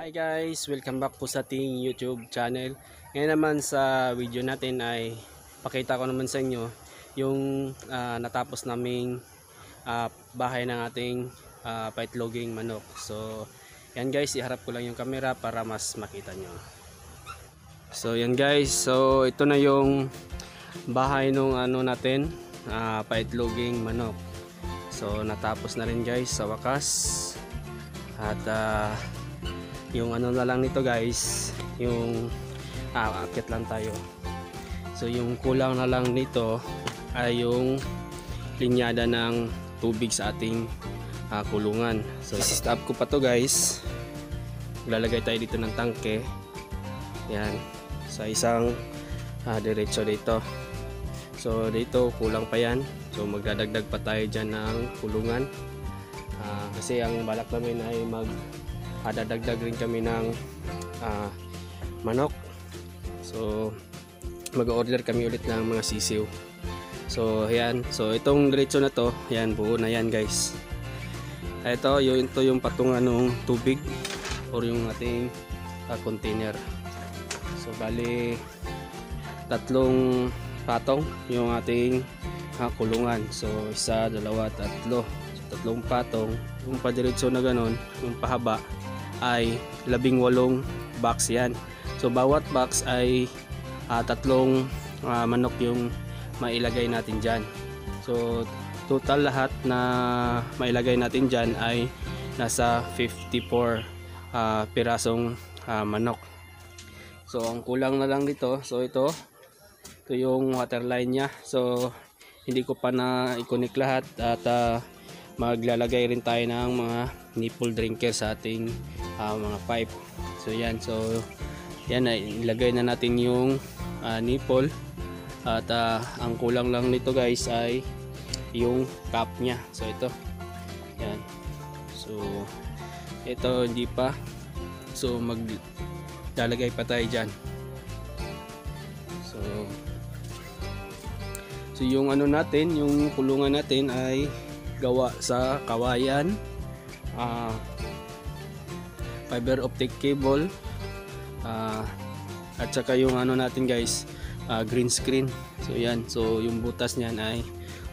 Hi guys, welcome back po sa ating YouTube channel. Ngayon naman sa video natin ay pakita ko naman sa inyo yung natapos naming bahay ng ating paitloging manok. So yan guys, iharap ko lang yung camera para mas makita nyo. So yan guys, so ito na yung bahay nung natin, paitloging manok. So natapos na rin guys sa wakas. At yung na lang nito guys, yung akit lang tayo. So yung kulang na lang nito ay yung linyada ng tubig sa ating kulungan. So i-stop ko pa to guys. Lalagay tayo dito ng tangke. Yan, sa isang diretso dito. So dito kulang pa yan. So magdadagdag pa tayo dyan ng kulungan. Kasi ang balak namin ay dadagdag rin kami ng manok. So mag-order kami ulit ng mga sisiw. So ayan, so itong diretso na to, ayan, buo na yan guys. Ito yung patungan ng tubig or yung ating container. So bali tatlong patong yung ating kulungan. So isa, dalawa, tatlo. So, tatlong patong. Yung padiretso na ganon, yung pahaba ay 18 box yan. So bawat box ay tatlong manok yung mailagay natin dyan. So total lahat na mailagay natin dyan ay nasa 54 pirasong manok. So ang kulang na lang dito, so ito yung water line nya. So hindi ko pa na i-connect lahat at maglalagay rin tayo ng mga nipple drinker sa ating mga pipe. So yan, so yan, ilagay na natin yung nipple at ang kulang lang nito guys ay yung cap nya. So ito, yan, so ito hindi pa, so maglalagay pa tayo dyan. So yung natin, yung kulungan natin ay gawa sa kawayan, fiber optic cable, at saka yung natin guys, green screen. So yan, so yung butas niyan ay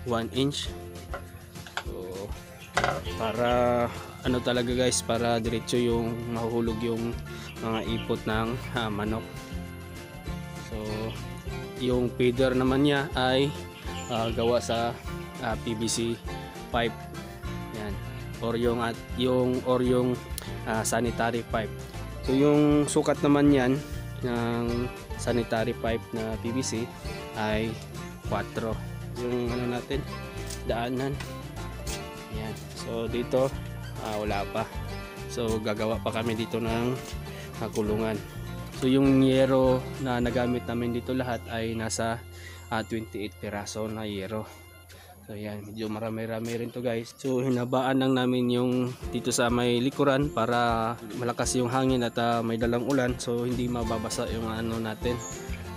1 inch. So para talaga guys, para diretso yung mahuhulog yung mga ipot ng manok. So yung feeder naman niya ay gawa sa PVC pipe, yan, or yung sanitary pipe. So yung sukat naman yan ng sanitary pipe na PVC ay 4 yung natin, daanan. Yan, so dito wala pa, so gagawa pa kami dito ng kulungan. So yung yero na nagamit namin dito lahat ay nasa 28 piraso na yero. So yan, medyo marami-rami rin to guys. So hinabaan lang namin yung dito sa may likuran para malakas yung hangin at may dalang ulan, so hindi mababasa yung natin,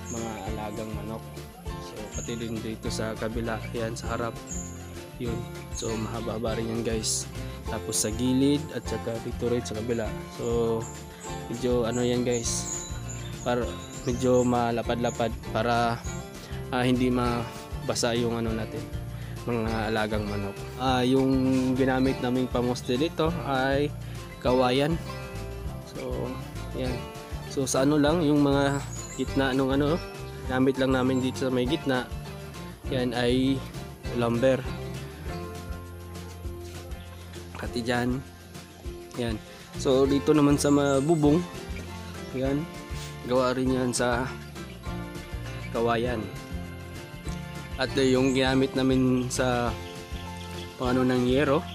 mga alagang manok. So pati din dito sa kabila, yan sa harap, yun, so mahaba-haba rin yan guys. Tapos sa gilid at saka dito rin sa kabila. So medyo yan guys, para medyo malapad-lapad para hindi mabasa yung natin, mga alagang manok. Yung ginamit naming pamoste dito ay kawayan. So yan, so sa lang yung mga gitna nung gamit lang namin dito sa may gitna, yan ay lumber. Pati dyan, yan. So dito naman sa mabubong, yan, gawa rin yan sa kawayan. At yung ginamit namin sa ng yero,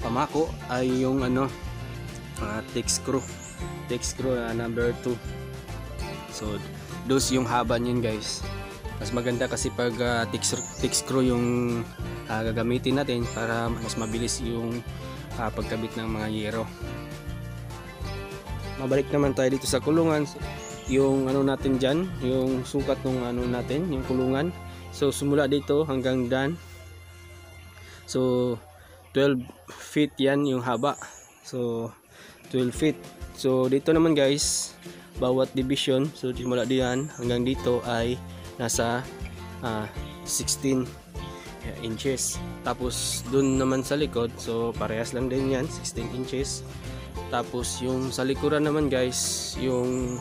pamako, ay yung thick screw number 2. So dos yung haba niyan guys. Mas maganda kasi pag thick screw yung gagamitin natin para mas mabilis yung pagkabit ng mga yero. Mabalik naman tayo dito sa kulungan. Yung natin dyan, yung sukat ng natin, yung kulungan. So simula dito hanggang dyan, so 12 feet yan yung haba. So 12 feet. So dito naman guys, bawat division, so simula diyan hanggang dito ay nasa 16 inches. Tapos dun naman sa likod, so parehas lang din yan, 16 inches. Tapos yung sa likuran naman guys, yung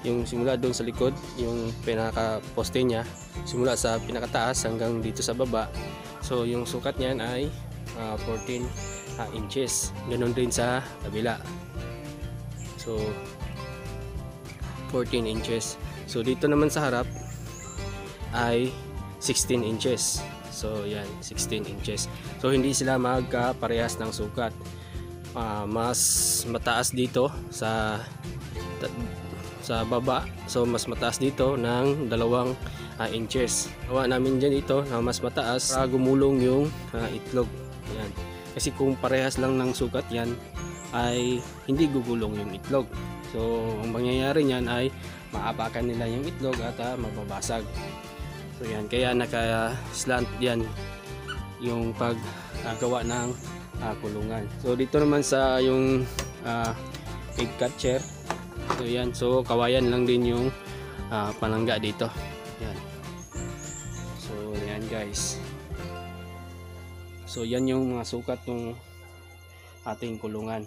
simula doon sa likod, yung pinaka poste niya, simula sa pinakataas hanggang dito sa baba, so yung sukat niyan ay 14 inches. Ganon din sa kabila, so 14 inches. So dito naman sa harap ay 16 inches. So yan, 16 inches. So hindi sila magkaparehas ng sukat. Mas mataas dito sa baba, so mas mataas dito ng 2 inches. Gawa namin dyan dito na mas mataas para gumulong yung itlog. Yan. Kasi kung parehas lang ng sukat yan ay hindi gugulong yung itlog. So ang mangyayari niyan ay maapakan nila yung itlog at mababasag. So yan, kaya naka-slant yan yung paggawa ng kulungan. So dito naman sa yung egg catcher, so yan, so kawayan lang din yung panangga dito. Yan. So yan guys. So yan yung mga sukat ng ating kulungan.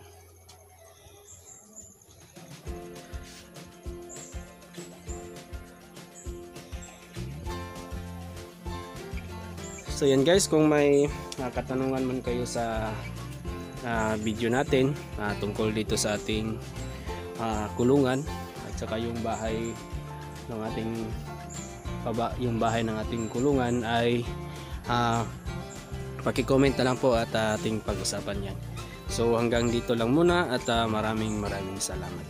So yan guys, kung may katanungan man kayo sa video natin tungkol dito sa ating kulungan at saka yung bahay ng ating kulungan ay paki-comment na lang po at ating pag-usapan yan. So hanggang dito lang muna at maraming salamat.